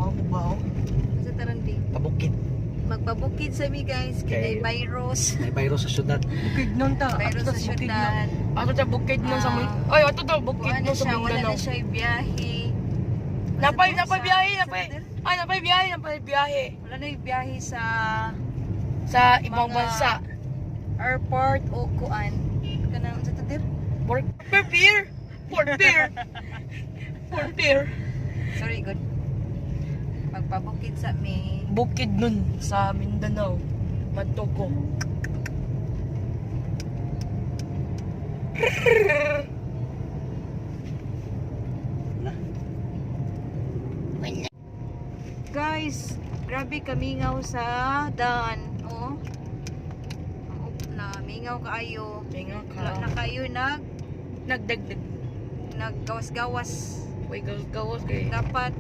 Wow, wow. Sa Tarandi. Pabukid. Magpabukid sa mi guys. Kaya Okay. virus. May virus sa syudad. Bukid nun ta. Virus sa syudad. Ato sa bukid nun sa Ay, ato to bukid Kuha na nun sa siya. Wala Mindanao. na siya biyahe. Napay Sa- biyahe, sa- napay. sa- Ay, napay biyahe. Wala na yung biyahe sa Sa ibang Mga- bansa. airport o kuan. Kanang sa tadir. For beer. For beer. For beer. Sorry, good. Magpabukid sa mi. Bukid nun sa Mindanao. Matoko. Na. Guys, grabe kamingaw sa daan. Oh. Na mingaw kaayo. Tinga Wala na ka. kayo Nagdagdag. naggawas-gawas. Uy, gawas kay. Dapat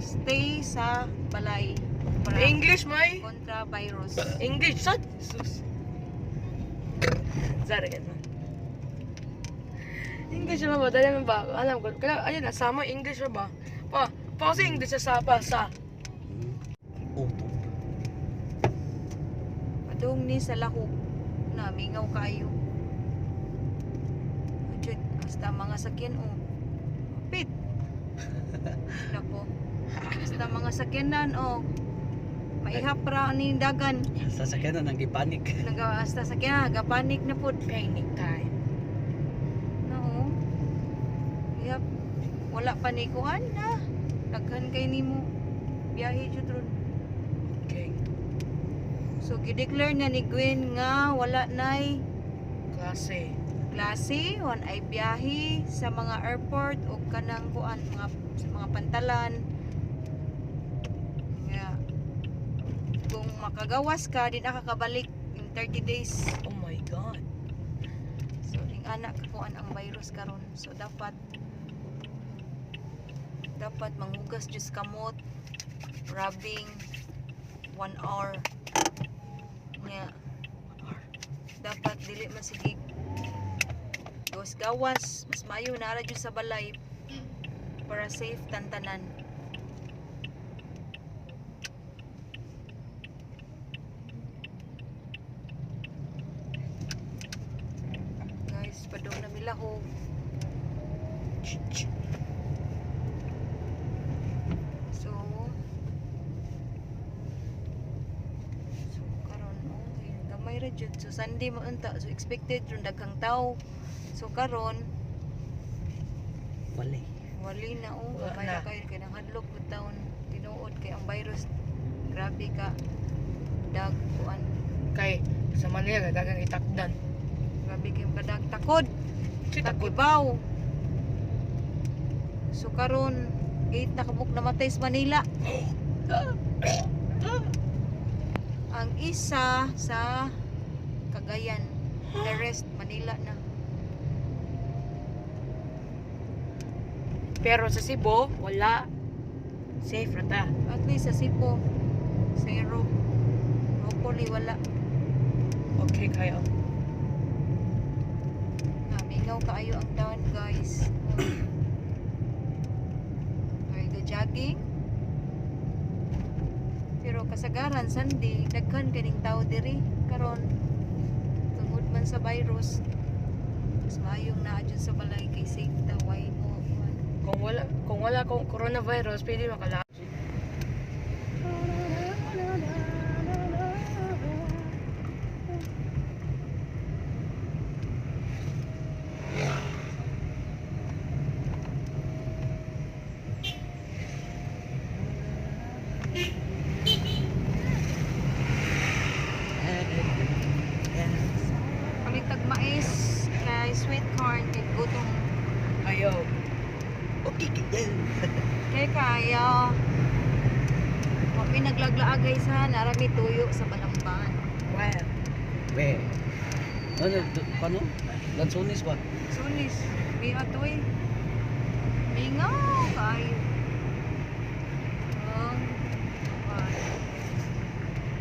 stay sa balay para English, may. kontra virus. English, sad. Sus. Sorry, ganun. English ba ba? Dali mo ba? Alam ko. Kaya, ayun na, sama English ba? Pa kasi English sa sa. Uto. Padung ni sa lahok na mingaw kayo. Jud, hasta mga sakyan o. Pit. Nako. Hasta mga sakyanan o. Maihap ra ni dagan. Sasakyan na nang gipanik. Hasta sakyan, gapanik na pod. Panic time. No. Ihap. Wala pa ni kuan na. Daghan kay nimo. Biyahe jud ron. Okay. So gideclare na ni Gwen nga wala nay Klase. klase wan ay biyahe sa mga airport o kanang kuan sa mga pantalan. Yeah. Kung makagawas ka din nakakabalik in 30 days. Oh my God. So ning anak kuan ang virus karon. So dapat manghugas jus kamot, rubbing 1 hour. Nya dapat dili masigig gawas-gawas, mas maayo na ra jud sa balay para safe tantanan. Guys, padung na milahog. So karon gamay ra jud. So Sunday mo unta. So expected ron daghang tao. So karon Wali. wali na Wala gamay na. na kayo kay nang hadlok pud taon tinuod kay ang virus grabe ka dag kuan Kay, sa Manila, gagang itakdan. grabe kay kadag takod Si takot. tagibaw. So karon 8 na kabuk namatay sa Manila. Ang isa sa Cagayan, the rest Manila na. Pero sa Cebu, wala. Safe rata. At least sa Cebu, zero. Hopefully wala. Okay kayo. Namingaw kaayo ang daan guys. Ay go jogging. Pero kasagaran Sunday, daghan kaning tao diri karon. Tungod man sa virus. Mas maayong naa dyan sa balay kay safe ta way mo. Kung wala kung coronavirus, pwede makala. Palitag mais kay sweet corn kay gutong Ayaw. Okay, kaya. kay kaya. Kami naglaglaagay sa narami tuyo sa balamban. Well. We. Ano? Paano? Lansones ba? Sunis, may atoy. Mingaw kayo. Ang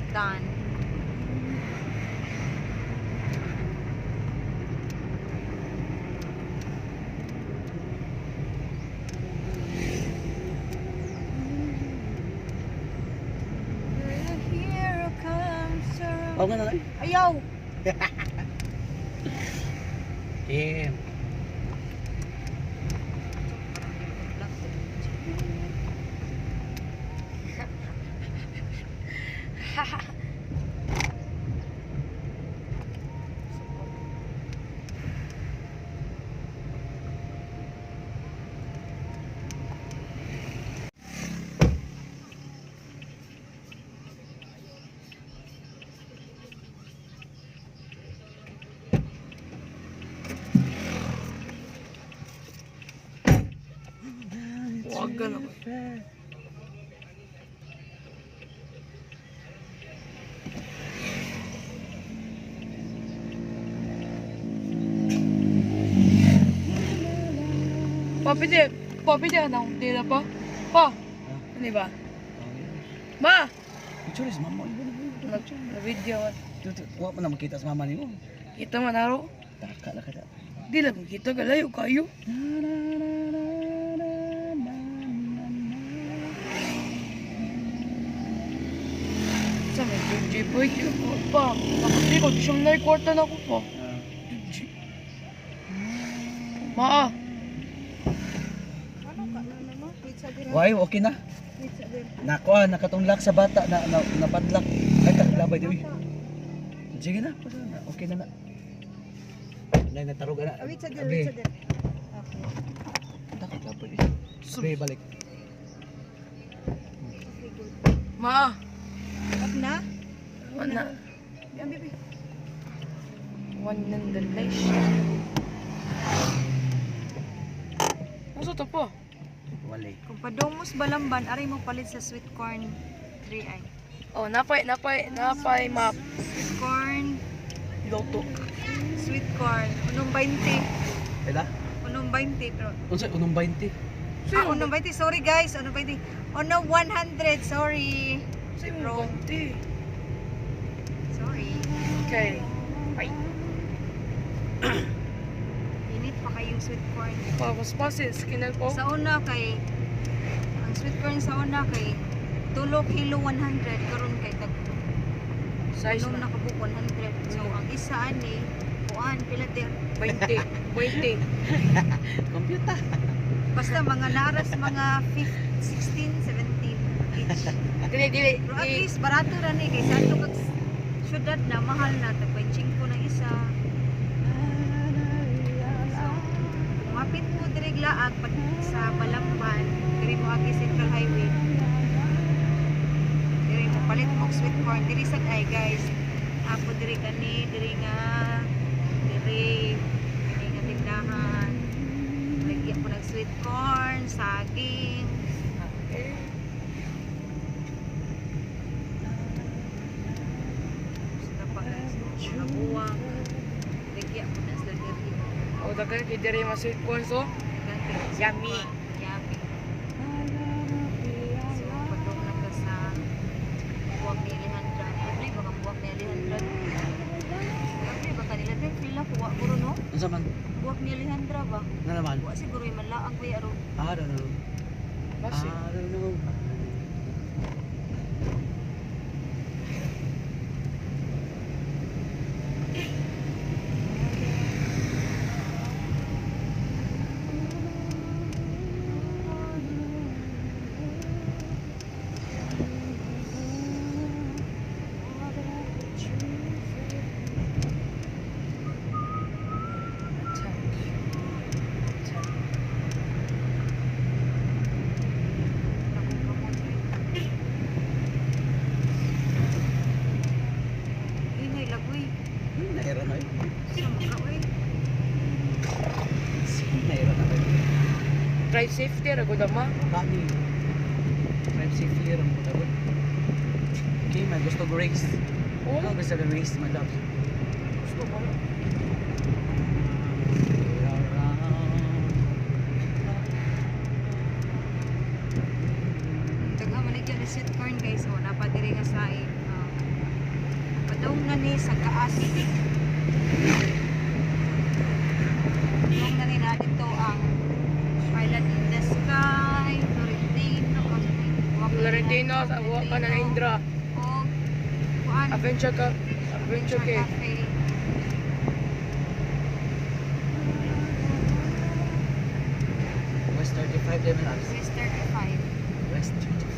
done. Oo nga na lang. Ayaw. Kim. Huwag ka naman. Papiti na akong tila pa. Pa, ano ba? Ma! Picture is mama. Na-video at Huwag mo na makita sa mama niyo. kita man araw. Taka na kada. Di lang kita kalayo kayo. Sa may boy pa. Nakapikot siyang na kwarta na ko pa. Ma! Ano ka na no? Pizza din. Why, okay na? Pizza din. Nakuha, nakatunglak sa bata, napadlak. Ay, taklabay doy. Sige na, okay na na. Nay, natarog na. Pizza din, Abi, pizza din. Okay. taklabay. Sabi, balik. Okay, good. Ma! Up na? Wala. Yan, baby. One nandalay. Masa to po? Wali. Kung padungos balamban, aray mo palit sa sweet corn 3i. Oh, napay map. Sweet corn, Loto. sweet corn. Unong 20. Pila? Unong 20. Pero, Unsay unong 20? unong 20. Sorry guys, unong 20. Unong 100. Sorry. Say mo konti. Sorry. Okay. Bye. Init pa kayong sweet corn. Papas-pasis. Kinal po. Sa una kay, ang sweet corn sa una kay, 2 kilo 100. Karon kay tag Size nung na. nakabuk 100. So, ang isa ani, kuan, pila der. 20. 20. Computer. Basta mga naras mga 16, 17 each. Dili. Pero at least barato ra ni kay sa ato kag syudad na mahal na tag 25 ko ng isa. So, mapit mo diri laag pag sa Balamban, diri mo agi Central Highway. Diri mo palit mo og sweet corn diri sa ay guys. Apo diri kani, diri nga tindahan. Lagyan ko ng sweet corn, saging. Okay. Basta pa guys, mga buwang. Lagyan ko na sa diri. O, dagan kay diri mas sweet corn so. Yummy. Yummy. So, patong na ka sa buwag ni Alejandra. Libre ba ka buwag ni Alejandra? Libre ba ka nila? Feel na kuwa guro no? Unsa man? Buwag ni Alejandra ba? Na naman? Kuwa siguro yung malaang kuya aro. I don't know. Basi. I don't know. Akong kamot eh. Ingay lagoy. Naira na yun. Sama ka eh. Naira na yun. Drive safety ra gud ma. Kani. Drive safely rin mo tawag. Okay, may gusto ko race. Oh, Ano gusto ko race, my love? gusto mo. Taga maligyan na sweet corn guys. So, napadiri nga sa padong na ni sa kaas. Padong na ni na dito ang Island in the Sky, Florentino, Florentino sa buwa ka na Indra. O, kuan, Adventure ka. Adventure okay. Cafe. West 35 din na. West 35. West 35.